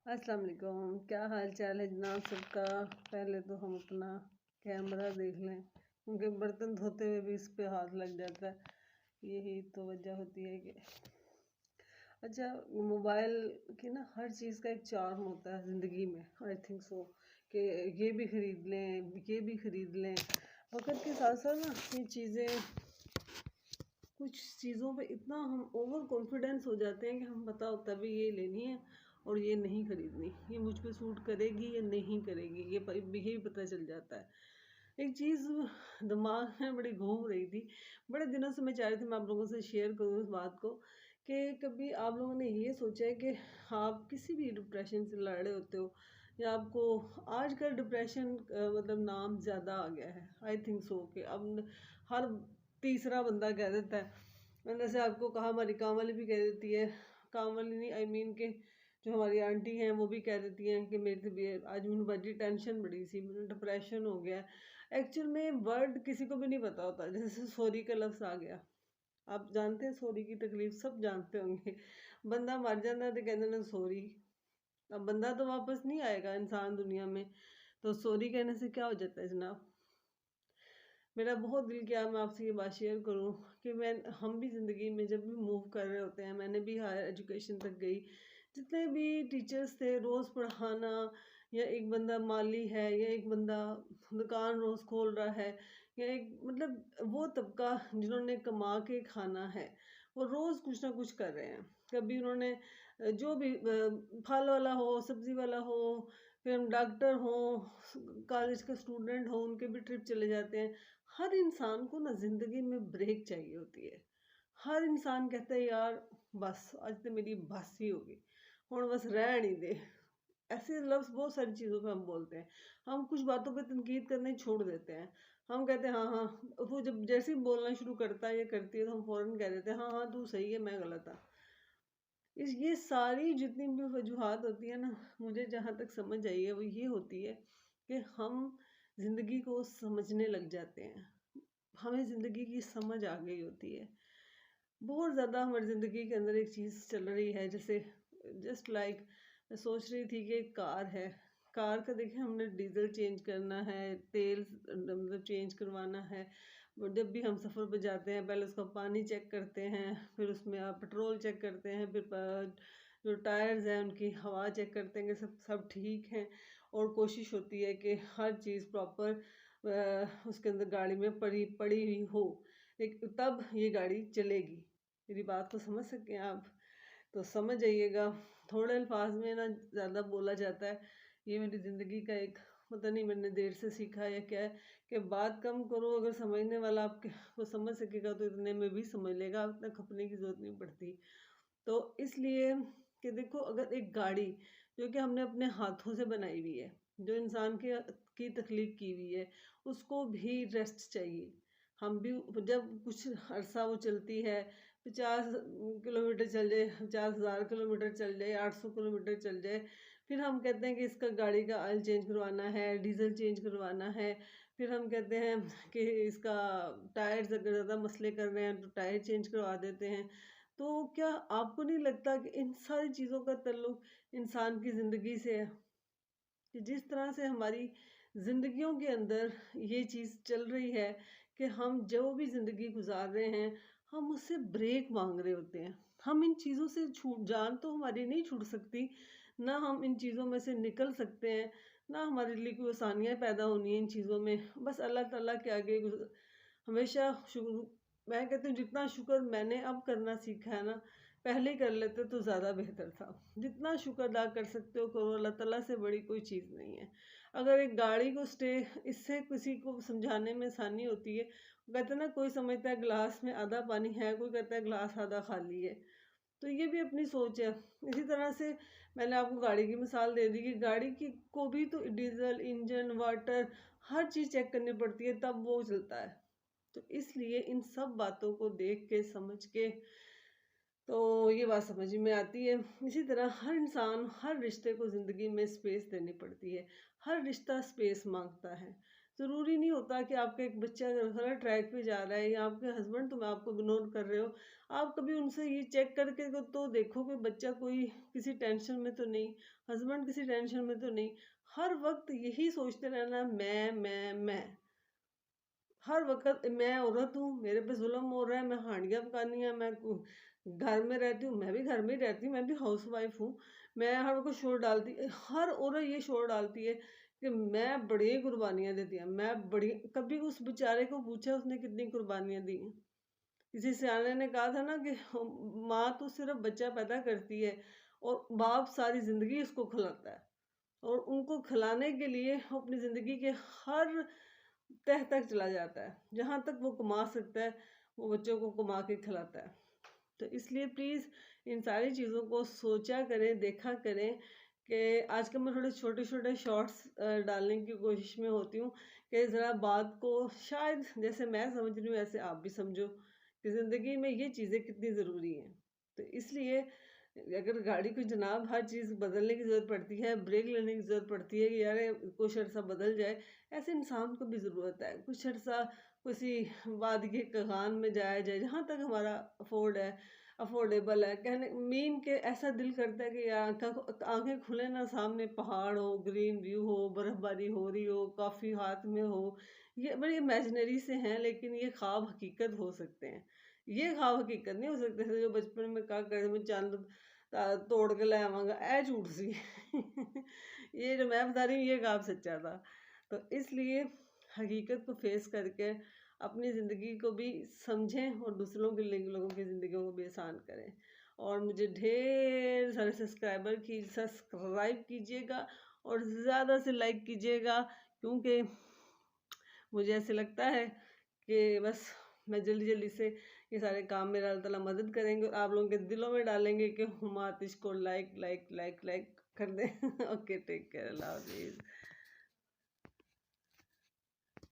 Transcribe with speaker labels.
Speaker 1: अस्सलाम वालेकुम। क्या हाल चाल है जनाब सबका। पहले तो हम अपना कैमरा देख लें, क्योंकि बर्तन धोते हुए भी इस पे हाथ लग जाता है। यही तो वजह होती है कि अच्छा, मोबाइल की ना हर चीज़ का एक चार्म होता है ज़िंदगी में। आई थिंक सो कि ये भी ख़रीद लें, ये भी ख़रीद लें। वक्त के साथ साथ ना ये चीज़ें, कुछ चीज़ों पे इतना हम ओवर कॉन्फिडेंस हो जाते हैं कि हम पता होता है भी ये लेनी है और ये नहीं खरीदनी, ये मुझ पे सूट करेगी या नहीं करेगी, ये पता चल जाता है। एक चीज़ दिमाग में बड़ी घूम रही थी, बड़े दिनों से मैं चाह रही थी मैं आप लोगों से शेयर करूँ इस बात को कि कभी आप लोगों ने ये सोचा है कि आप किसी भी डिप्रेशन से लड़ रहे होते हो या आपको आजकल डिप्रेशन मतलब नाम ज़्यादा आ गया है। आई थिंक सो कि अब हर तीसरा बंदा कह देता है। मैंने जैसे आपको कहा, हमारी काम वाली भी कह देती है, काम वाली नहीं आई मीन के जो हमारी आंटी हैं वो भी कह देती हैं कि मेरी तबीयत आज मुझे बड़ी टेंशन बड़ी सी, मुझे डिप्रेशन हो गया। एक्चुअल में वर्ड किसी को भी नहीं पता होता। जैसे सॉरी का लफ्ज़ आ गया, आप जानते हैं सॉरी की तकलीफ सब जानते होंगे। बंदा मर जाता है तो कहते हैं सॉरी। अब बंदा तो वापस नहीं आएगा इंसान दुनिया में, तो सॉरी कहने से क्या हो जाता है जनाब। मेरा बहुत दिल किया मैं आपसे ये बात शेयर करूं कि हम भी ज़िंदगी में जब भी मूव कर रहे होते हैं, मैंने भी हायर एजुकेशन तक गई, जितने भी टीचर्स थे रोज़ पढ़ाना, या एक बंदा माली है या एक बंदा दुकान रोज़ खोल रहा है, या एक मतलब वो तबका जिन्होंने कमा के खाना है, वो रोज़ कुछ ना कुछ कर रहे हैं। कभी उन्होंने जो भी फल वाला हो, सब्जी वाला हो, फिर हम डॉक्टर हों, कॉलेज का स्टूडेंट हो, उनके भी ट्रिप चले जाते हैं। हर इंसान को ना ज़िंदगी में ब्रेक चाहिए होती है। हर इंसान कहता है यार बस आज तो मेरी बस ही होगी, हुण बस रहन ही दे। ऐसे लफ्ज़ बहुत सारी चीज़ों पे हम बोलते हैं। हम कुछ बातों पे तनकीद करना ही छोड़ देते हैं। हम कहते हैं हाँ, हाँ, वो जब जैसे ही बोलना शुरू करता है या करती है तो हम फ़ौरन कह देते हैं हाँ, हाँ, तू सही है, मैं गलत हूँ। ये सारी जितनी भी वजूहात होती है ना, मुझे जहाँ तक समझ आई है वो ये होती है कि हम ज़िंदगी को समझने लग जाते हैं। हमें ज़िंदगी की समझ आ गई होती है। बहुत ज़्यादा हमारी ज़िंदगी के अंदर एक चीज़ चल रही है, जैसे जस्ट लाइक मैं सोच रही थी कि एक कार है। कार का देखिए हमने डीज़ल चेंज करना है, तेल मतलब चेंज करवाना है। वो जब भी हम सफ़र पे जाते हैं पहले उसका पानी चेक करते हैं, फिर उसमें आप पेट्रोल चेक करते हैं, फिर जो टायर्स हैं उनकी हवा चेक करते हैं कि सब सब ठीक हैं, और कोशिश होती है कि हर चीज़ प्रॉपर उसके अंदर गाड़ी में पड़ी पड़ी हुई हो, एक तब ये गाड़ी चलेगी। मेरी बात को समझ सकें आप, तो समझ जाइएगा। थोड़े अल्फाज में ना ज़्यादा बोला जाता है। ये मेरी ज़िंदगी का एक, पता नहीं मैंने देर से सीखा या क्या है, कि बात कम करो, अगर समझने वाला आपके को समझ सकेगा तो इतने में भी समझ लेगा, इतना खपने की ज़रूरत नहीं पड़ती। तो इसलिए कि देखो, अगर एक गाड़ी जो कि हमने अपने हाथों से बनाई हुई है, जो इंसान के की तख्लीक की हुई है, उसको भी रेस्ट चाहिए। हम भी जब कुछ अरसा वो चलती है, 50 किलोमीटर चल जाए, 50,000 किलोमीटर चल जाए, 800 किलोमीटर चल जाए, फिर हम कहते हैं कि इसका गाड़ी का ऑयल चेंज करवाना है, डीजल चेंज करवाना है। फिर हम कहते हैं कि इसका टायर्स अगर ज़्यादा मसले कर रहे हैं तो टायर चेंज करवा देते हैं। तो क्या आपको नहीं लगता कि इन सारी चीज़ों का ताल्लुक इंसान की ज़िंदगी से है? कि जिस तरह से हमारी ज़िंदगियों के अंदर ये चीज़ चल रही है कि हम जो भी ज़िंदगी गुजार रहे हैं, हम उससे ब्रेक मांग रहे होते हैं। हम इन चीज़ों से छूट, जान तो हमारी नहीं छूट सकती, ना हम इन चीज़ों में से निकल सकते हैं, ना हमारे लिए कोई आसानियाँ पैदा होनी है इन चीज़ों में। बस अल्लाह ताला के आगे हमेशा शुक्र। मैं कहती हूँ जितना शुक्र मैंने अब करना सीखा है ना, पहले कर लेते तो ज़्यादा बेहतर था। जितना शुक्र अदा कर सकते हो करो, अल्लाह ताला से बड़ी कोई चीज़ नहीं है। अगर एक गाड़ी को इससे किसी को समझाने में आसानी होती है। कहते हैं ना, कोई समझता है गिलास में आधा पानी है, कोई कहता है गिलास आधा खाली है। तो ये भी अपनी सोच है। इसी तरह से मैंने आपको गाड़ी की मिसाल दे दी कि गाड़ी की को भी तो डीजल, इंजन, वाटर, हर चीज़ चेक करनी पड़ती है तब वो चलता है। तो इसलिए इन सब बातों को देख के समझ के तो ये बात समझ में आती है। इसी तरह हर इंसान, हर रिश्ते को ज़िंदगी में स्पेस देनी पड़ती है। हर रिश्ता स्पेस मांगता है। ज़रूरी नहीं होता कि आपका एक बच्चा अगर गलत ट्रैक पे जा रहा है या आपके हस्बैंड तुम आपको इग्नोर कर रहे हो, आप कभी उनसे ये चेक करके तो देखो कि बच्चा कोई किसी टेंशन में तो नहीं, हस्बैंड किसी टेंशन में तो नहीं। हर वक्त यही सोचते रहना मैं, हर वक्त मैं औरत हूँ, मेरे पे जुल्म हो रहा है, मैं हांडियाँ पकानी है, घर में रहती हूँ, मैं भी घर में ही रहती हूँ, मैं भी हाउस वाइफ हूँ। मैं हर वक्त शोर डालती, हर औरत ये शोर डालती है कि मैं बड़ी कुर्बानियाँ देती है, मैं बड़ी, कभी उस बेचारे को पूछा उसने कितनी कुर्बानियाँ दी हैं? किसी सियाने ने कहा था ना कि माँ तो सिर्फ बच्चा पैदा करती है और बाप सारी जिंदगी उसको खिलाता है, और उनको खिलाने के लिए अपनी ज़िंदगी के हर तह तक चला जाता है, जहाँ तक वो कमा सकता है वो बच्चों को कमा के खिलाता है। तो इसलिए प्लीज़ इन सारी चीज़ों को सोचा करें, देखा करें कि आजकल मैं थोड़े छोटे छोटे शॉर्ट्स डालने की कोशिश में होती हूँ कि ज़रा बात को शायद जैसे मैं समझ रही हूँ ऐसे आप भी समझो कि ज़िंदगी में ये चीज़ें कितनी ज़रूरी हैं। तो इसलिए अगर गाड़ी को जनाब हर चीज़ बदलने की ज़रूरत पड़ती है, ब्रेक लेने की ज़रूरत पड़ती है कि यार कुछ अर्सा बदल जाए, ऐसे इंसान को भी ज़रूरत है कुछ अर्सा किसी वादी के कगान में जाया जाए जहाँ तक हमारा अफोर्डेबल है। कहने मीन के ऐसा दिल करता है कि यार आंखें खुले ना, सामने पहाड़ हो, ग्रीन व्यू हो, बर्फबारी हो रही हो, कॉफ़ी हाथ में हो। ये बड़ी इमेजिनरी से हैं लेकिन ये ख्वाब हकीकत हो सकते हैं। ये ख्वाब हकीकत नहीं हो सकते थे जो बचपन में कहा कर मैं चंद तोड़ के ले आवांगा, ए झूठ सी ये जो मैं बता रही हूँ ये ख्वाब सच्चा था। तो इसलिए हकीकत को फेस करके अपनी ज़िंदगी को भी समझें और दूसरों के लोगों की ज़िंदगियों को भी आसान करें। और मुझे ढेर सारे सब्सक्राइब कीजिएगा और ज़्यादा से लाइक कीजिएगा, क्योंकि मुझे ऐसे लगता है कि बस मैं जल्दी जल्दी से ये सारे काम मेरा अल्लाह ताला मदद करेंगे और आप लोगों के दिलों में डालेंगे कि हुमा आतिश को लाइक लाइक लाइक लाइक कर दें। ओके, टेक केयर, अल्लाह हाफिज़।